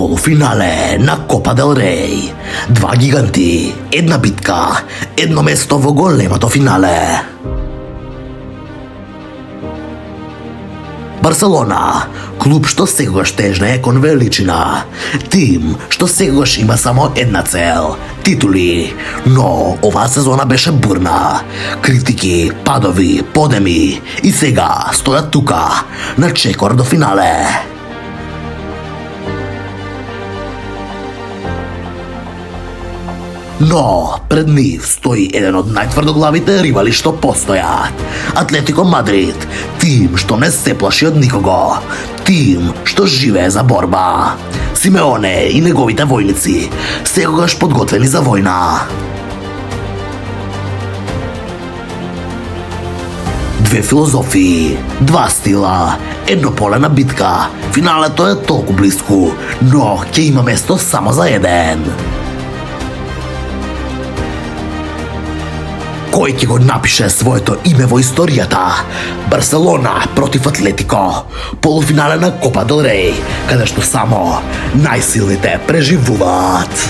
Полуфинале на Копа дел Рей. Два гиганти, една битка, едно место во големото финале. Барселона, клуб што секогаш тежне кон величина. Тим што секогаш има само една цел – титули. Но оваа сезона беше бурна. Критики, падови, подеми и сега стојат тука, на чекор до финале. Но пред нив стои еден од најтврдоглавите ривали што постојат. Атлетико Мадрид, тим што не се плаши од никого, тим што живее за борба. Симеоне и неговите војници, секогаш подготвени за војна. Две филозофии, два стила, еднополена битка. Финалето е толку близко, но ќе има место само за еден. Кој ќе го напише своето име во историјата? Барселона против Атлетико. Полуфинале на Копа дел Рей, каде што само најсилните преживуваат.